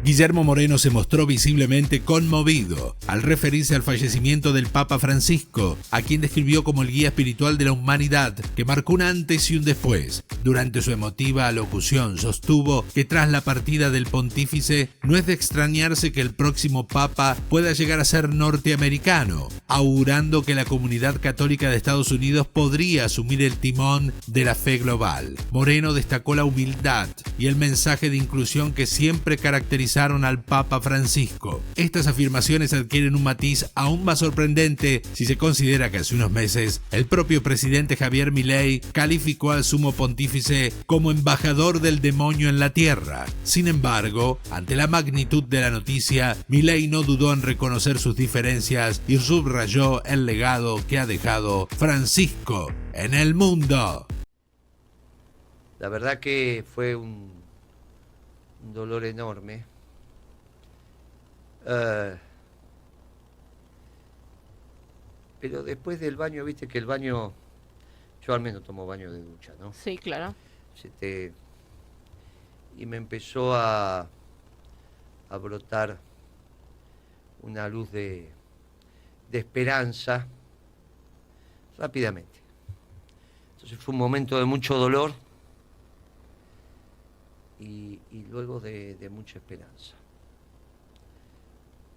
Guillermo Moreno se mostró visiblemente conmovido al referirse al fallecimiento del Papa Francisco, a quien describió como el guía espiritual de la humanidad, que marcó un antes y un después. Durante su emotiva alocución sostuvo que tras la partida del pontífice no es de extrañarse que el próximo Papa pueda llegar a ser norteamericano, augurando que la comunidad católica de Estados Unidos podría asumir el timón de la fe global. Moreno destacó la humildad y el mensaje de inclusión que siempre caracterizaron al Papa Francisco. Estas afirmaciones adquieren un matiz aún más sorprendente si se considera que hace unos meses el propio presidente Javier Milei calificó al sumo pontífice como embajador del demonio en la tierra. Sin embargo, ante la magnitud de la noticia, Milei no dudó en reconocer sus diferencias y subrayó el legado que ha dejado Francisco en el mundo. La verdad que fue un dolor enorme. Pero después del baño, viste que el baño, yo al menos tomo baño de ducha, ¿no? Sí, claro. Y me empezó a brotar una luz de esperanza rápidamente. Entonces fue un momento de mucho dolor y luego de mucha esperanza.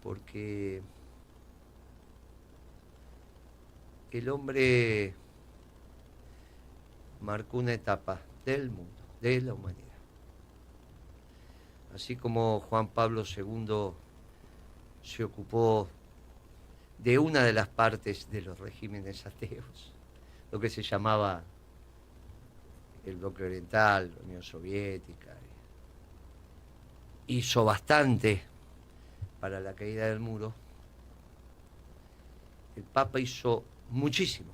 Porque el hombre marcó una etapa del mundo, de la humanidad. Así como Juan Pablo II se ocupó de una de las partes de los regímenes ateos, lo que se llamaba el bloque oriental, la Unión Soviética, hizo bastante para la caída del muro. El Papa hizo muchísimo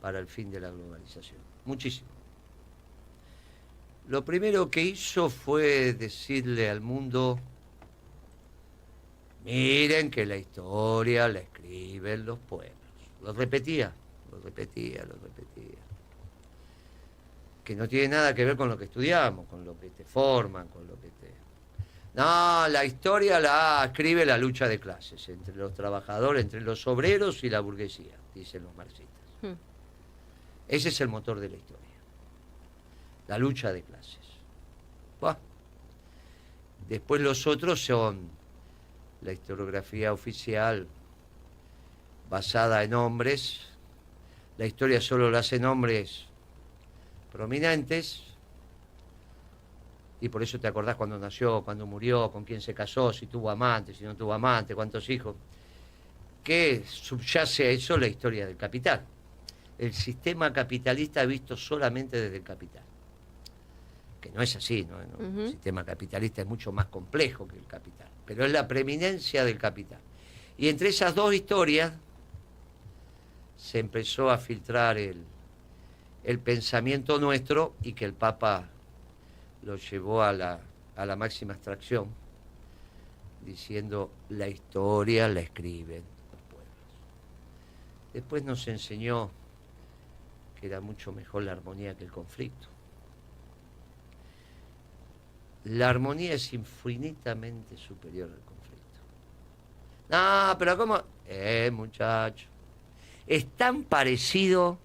para el fin de la globalización, muchísimo. Lo primero que hizo fue decirle al mundo: miren que la historia la escriben los pueblos. Lo repetía. Que no tiene nada que ver con lo que estudiamos, con lo que te forman, con lo que te... No, la historia la escribe la lucha de clases entre los trabajadores, entre los obreros y la burguesía, dicen los marxistas. Ese es el motor de la historia, la lucha de clases. Buah. Después los otros son la historiografía oficial basada en hombres. La historia solo la hacen hombres prominentes, y por eso te acordás cuando nació, cuando murió, con quién se casó, si tuvo amante, si no tuvo amante, cuántos hijos. ¿Qué subyace a eso? La historia del capital. El sistema capitalista visto solamente desde el capital. Que no es así, ¿no? El sistema capitalista es mucho más complejo que el capital, pero es la preeminencia del capital. Y entre esas dos historias se empezó a filtrar el pensamiento nuestro, y que el Papa lo llevó a la máxima abstracción, diciendo: la historia la escriben los pueblos. Después nos enseñó que era mucho mejor la armonía que el conflicto. La armonía es infinitamente superior al conflicto. No, pero ¿cómo? Muchacho. Es tan parecido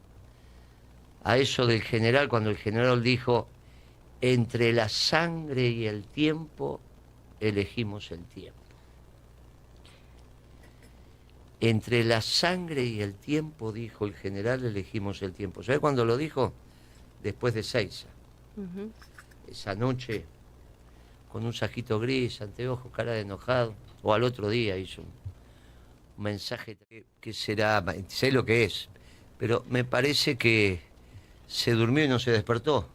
a eso del general, cuando el general dijo: entre la sangre y el tiempo elegimos el tiempo. Entre la sangre y el tiempo, dijo el general, elegimos el tiempo. ¿Sabes cuándo lo dijo? Después de Seiza. Esa noche, con un sajito gris, anteojos, cara de enojado, o al otro día hizo un mensaje que será, sé lo que es, pero me parece que se durmió y no se despertó,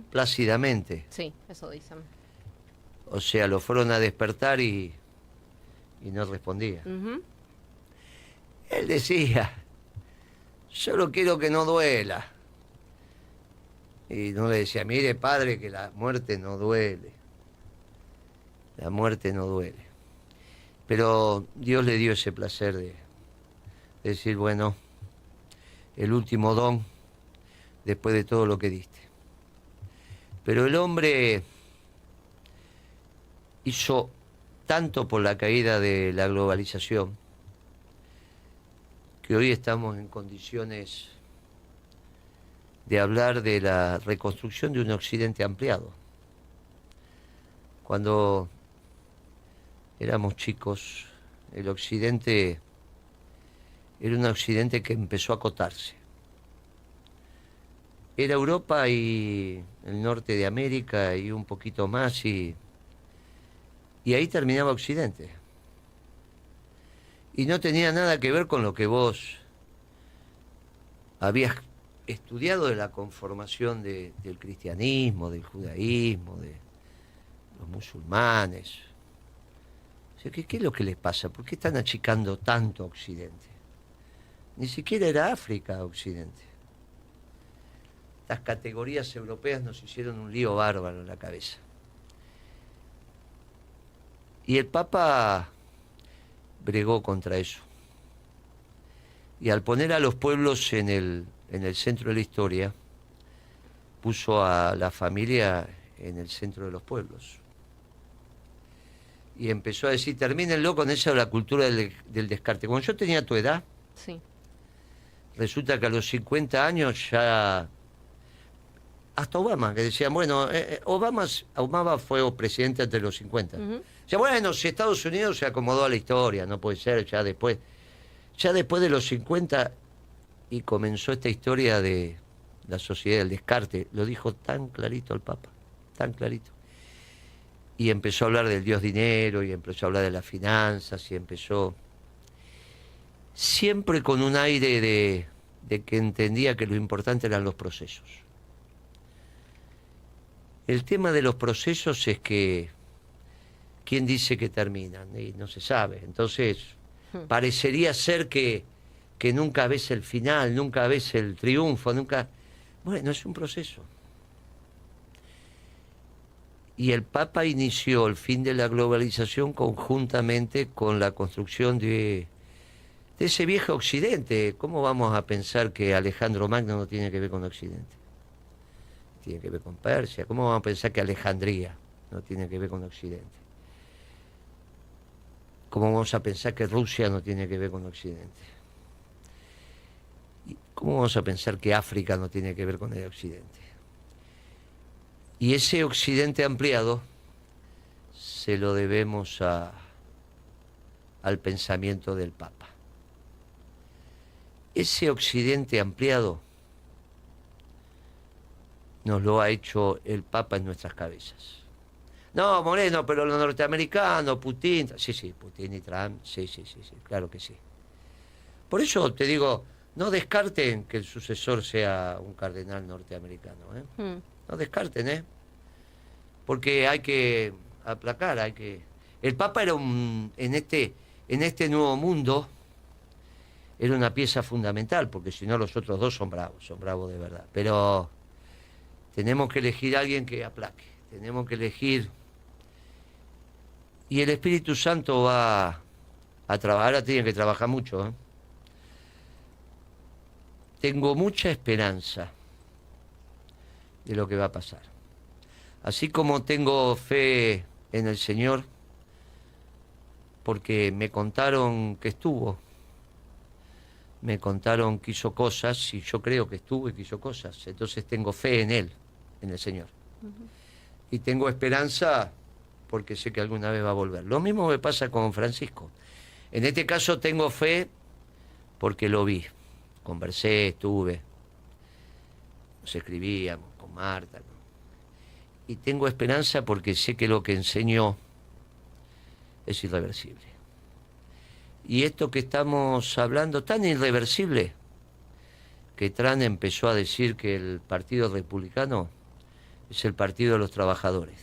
plácidamente. Sí, eso dicen. O sea, lo fueron a despertar y no respondía. Él decía: solo quiero que no duela. Y no le decía: mire, padre, que la muerte no duele. La muerte no duele. Pero Dios le dio ese placer de decir: bueno, el último don después de todo lo que diste. Pero el hombre hizo tanto por la caída de la globalización que hoy estamos en condiciones de hablar de la reconstrucción de un Occidente ampliado. Cuando éramos chicos, el Occidente era un Occidente que empezó a acotarse. Era Europa y el norte de América y un poquito más, y ahí terminaba Occidente. Y no tenía nada que ver con lo que vos habías estudiado de la conformación del cristianismo, del judaísmo, de los musulmanes. O sea, ¿qué es lo que les pasa? ¿Por qué están achicando tanto a Occidente? Ni siquiera era África Occidente. Las categorías europeas nos hicieron un lío bárbaro en la cabeza. Y el Papa bregó contra eso. Y al poner a los pueblos en el centro de la historia, puso a la familia en el centro de los pueblos. Y empezó a decir, termínenlo con esa la cultura del descarte. Cuando yo tenía tu edad, Sí. resulta que a los 50 años ya... Hasta Obama, que decían, bueno, Obama fue presidente antes de los 50. Ujú. Ya bueno, si Estados Unidos se acomodó a la historia, no puede ser, ya después de los 50, y comenzó esta historia de la sociedad del descarte. Lo dijo tan clarito el Papa, tan clarito. Y empezó a hablar del Dios dinero, y empezó a hablar de las finanzas, y empezó siempre con un aire de que entendía que lo importante eran los procesos. El tema de los procesos es que ¿quién dice que terminan? Y no se sabe. Entonces, parecería ser que nunca ves el final, nunca ves el triunfo, nunca... Bueno, es un proceso. Y el Papa inició el fin de la globalización conjuntamente con la construcción de ese viejo Occidente. ¿Cómo vamos a pensar que Alejandro Magno no tiene que ver con Occidente? Tiene que ver con Persia. ¿Cómo vamos a pensar que Alejandría no tiene que ver con Occidente? ¿Cómo vamos a pensar que Rusia no tiene que ver con Occidente? ¿Cómo vamos a pensar que África no tiene que ver con el Occidente? Y ese Occidente ampliado se lo debemos al pensamiento del Papa. Ese Occidente ampliado nos lo ha hecho el Papa en nuestras cabezas. No, Moreno, pero los norteamericanos, Putin... Sí, Putin y Trump, sí, claro que sí. Por eso te digo, no descarten que el sucesor sea un cardenal norteamericano, ¿eh? No descarten, porque hay que aplacar, hay que... El Papa era en este nuevo mundo, era una pieza fundamental, porque si no los otros dos son bravos de verdad. Pero tenemos que elegir a alguien que aplaque, tenemos que elegir... Y el Espíritu Santo va a trabajar, ahora tiene que trabajar mucho, ¿eh? Tengo mucha esperanza de lo que va a pasar. Así como tengo fe en el Señor, porque me contaron que estuvo, me contaron que hizo cosas, y yo creo que estuvo y que hizo cosas. Entonces tengo fe en Él, en el Señor. Y tengo esperanza porque sé que alguna vez va a volver. Lo mismo me pasa con Francisco. En este caso tengo fe porque lo vi. Conversé, estuve, nos escribíamos con Marta, ¿no? Y tengo esperanza porque sé que lo que enseñó es irreversible. Y esto que estamos hablando, tan irreversible, que Trump empezó a decir que el Partido Republicano es el partido de los trabajadores.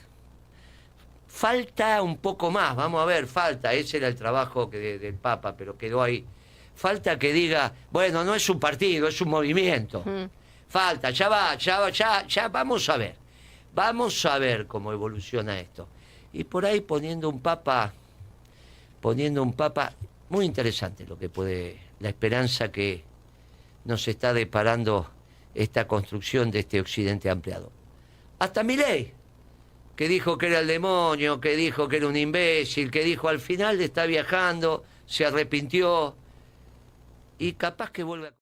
Falta un poco más, vamos a ver, falta, ese era el trabajo del Papa, pero quedó ahí. Falta que diga, bueno, no es un partido, es un movimiento. Falta, ya vamos a ver cómo evoluciona esto. Y por ahí poniendo un Papa muy interesante, la esperanza que nos está deparando esta construcción de este Occidente ampliado. Hasta Milei, que dijo que era el demonio, que dijo que era un imbécil, que dijo al final está viajando, se arrepintió y capaz que vuelve a...